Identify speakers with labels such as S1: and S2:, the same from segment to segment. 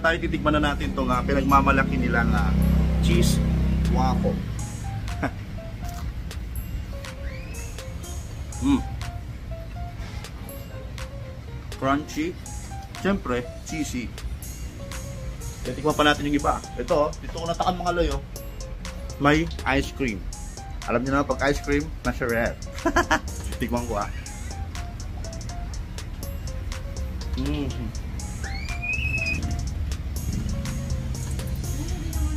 S1: tayo, titikman na natin itong pinagmamalaki nilang cheese waffle. Crunchy, siyempre cheesy. Titikman pa natin yung iba. Ito, dito ko natakan mga loy, may ice cream. Alam niyo na pag ice cream, nasa red. Tikman ko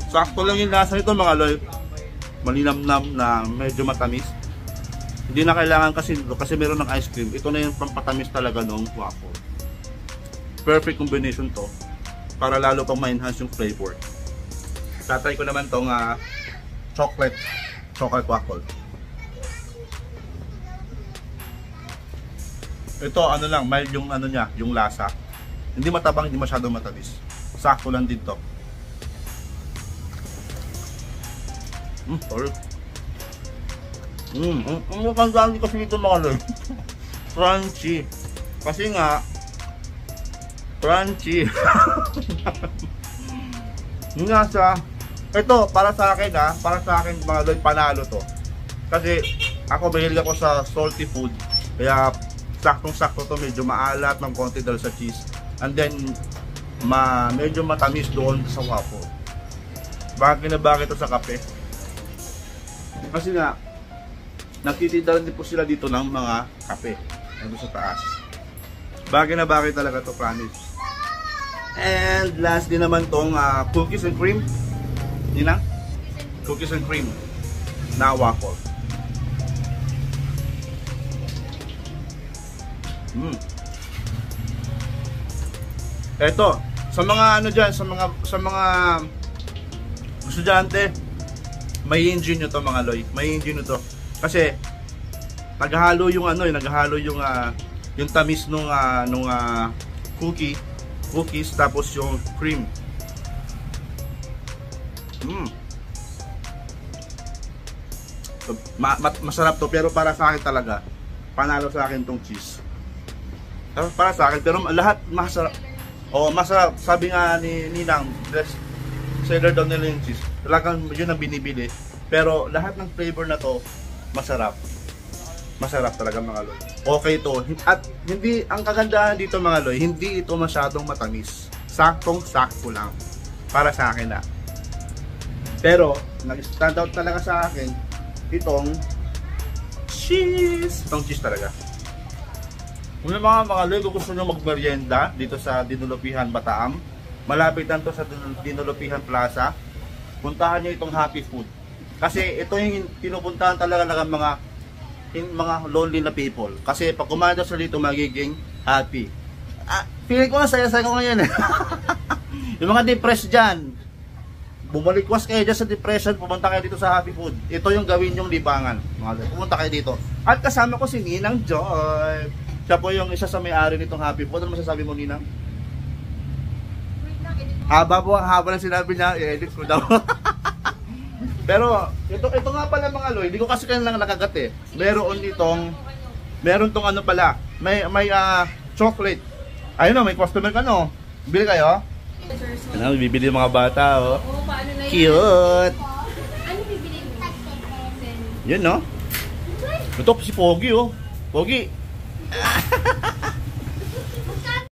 S1: Sakto lang yung lasa nito mga loy. Malinamnam na medyo matamis. Hindi na kailangan kasi meron ng ice cream. Ito na yung pampatamis talaga ng waffle. Perfect combination to para lalo pang ma-enhance yung flavor. Tatry ko naman tong chocolate waffle. Ito ano lang, mild yung ano niya, yung lasa. Hindi matabang, hindi masyadong matamis. Sakto lang din to. Sorry. Ang magandaan kasi dito mga loy. Crunchy. Kasi nga crunchy. Nga sa ito para sa akin mga loy, panalo to. Kasi ako mahilig ako sa salty food. Kaya saktong-sakto to, medyo maalat ng konti dahil sa cheese. And then medyo matamis doon sa waffle. Bagay na bagay to sa kape. Kasi nga nagtitinda din po sila dito ng mga kape nandun sa taas. Bagay na bagay talaga to, promise. And last din naman tong cookies and cream. Nina? Cookies and cream na waffle. Eto, sa mga ano dyan, sa mga estudyante, may enjoy nyo to mga loy. May enjoy nyo to. Kasi naghahalo yung yung tamis nung cookies tapos yung cream. Masarap to, pero para sa akin talaga panalo sa akin tong cheese. Para sa akin, pero lahat masarap. Masarap. Sabi nga ni Ninang, best seller daw nila yung cheese. Talagang yun ang binibili. Pero lahat ng flavor na to masarap. Masarap talaga mga loy. Okay to. At hindi, ang kagandahan dito mga loy, hindi ito masyadong matamis. Saktong-sakto lang. Para sa akin na. Pero, nag-stand out talaga sa akin itong cheese. Itong cheese talaga. Kung yung mga loy, kung gusto nyo magmerienda dito sa Dinulupihan, Bataam, malapit lang to sa Dinulupihan Plaza, puntahan nyo itong Happy Food. Kasi ito yung pinupuntahan talaga ng mga lonely na people. Kasi pag kumain sila dito, magiging happy. Feeling ko nga saya-saya ko ngayon eh. Yung mga depressed dyan, bumalikwas kayo dyan sa depression, pumunta kayo dito sa Happy Food. Ito yung gawin yung libangan. Pumunta kayo dito. At kasama ko si Ninang Joy. Siya po yung isa sa may-ari nitong Happy Food. Ano masasabi mo, Ninang? Haba po, haba lang sinabi niya, i-edit ko daw. Pero ito nga pala mga loy, hindi ko kasi kailangan nakagat eh. Meron tong ano pala, may chocolate. Ayun o, may customer ka no. Bili kayo? Ano, bibili mga bata oh.
S2: Paano na
S1: yan? Cute.
S2: Ano bibili mo?
S1: Yun no. Ito si Pogi oh. Pogi.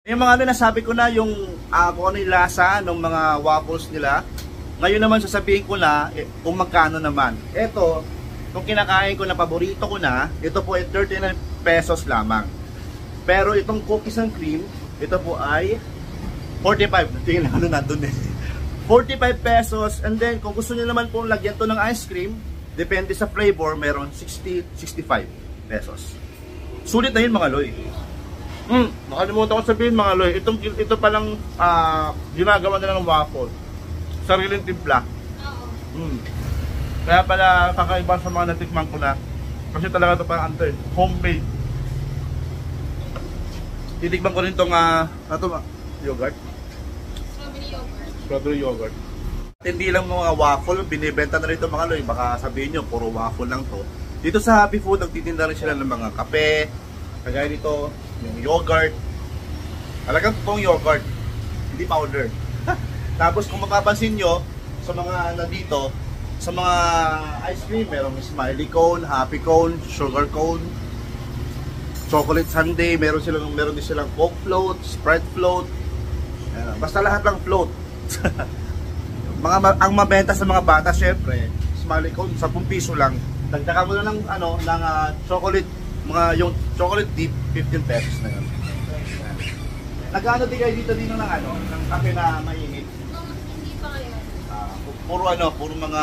S1: Yung mga ano, nasabi ko na yung kung ano yung lasa ng mga waffles nila. Ngayon naman sasabihin ko na kung magkano naman. Ito, kung kinakain ko na paborito ko na, ito po ay 39 pesos lamang. Pero itong cookies and cream, ito po ay 45. Tingnan ano nandun eh. 45 pesos. And then kung gusto niyo naman po lagyan to ng ice cream, depende sa flavor, meron 60, 65 pesos. Sulit na yun mga loy. Nakalimutan ko sabihin mga loy, ito palang ginagawa nila ng waffle. Sariling timpla. Kaya pala kakaiba sa mga natikman ko na. Kasi talaga ito parang homemade. Titikman ko rin itong yogurt. Strawberry yogurt. Hindi lang mga waffle, binibenta na rin ito mga loy. Baka sabihin nyo, puro waffle lang to. Dito sa Happy Food, nagtitinda rin sila ng mga kape. Kagaya dito, yung yogurt. Talagang totoong yogurt. Hindi powder. Tapos kung mapapansin nyo, sa mga nandito, sa mga ice cream, merong smiley cone, happy cone, sugar cone, chocolate sundae, meron din silang coke float, Sprite float. Ayan, basta lahat lang float. Ang mabenta sa mga bata syempre, smiley cone 10 piso lang. Dagdagan mo na ng chocolate, yung chocolate dip 15 pesos na yun. Ayan. Nagkano din kayo dito ng ng kape na mainit?
S2: Hindi pa ngayon.
S1: Puro mga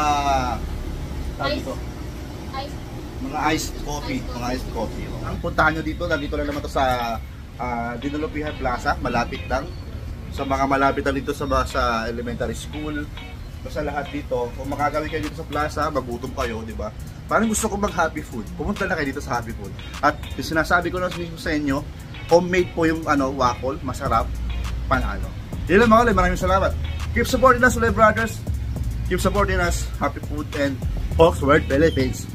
S1: mga iced coffee, Ang puntahan nyo dito, nandito lang naman to sa Dinulupihan Plaza, malapit lang. Sa mga malapit lang dito sa elementary school. Basta lahat dito, kung makagawin kayo dito sa plaza, magutom kayo, di ba? Parang gusto ko mag-happy food. Pumunta na kayo dito sa happy food. At yung sinasabi ko na sa inyo, homemade po yung waffle, masarap, panalo. Yun lang mga ulit, maraming salamat. Keep supporting us, ulit brothers. Keep supporting us, Happy Food and Fox World Philippines.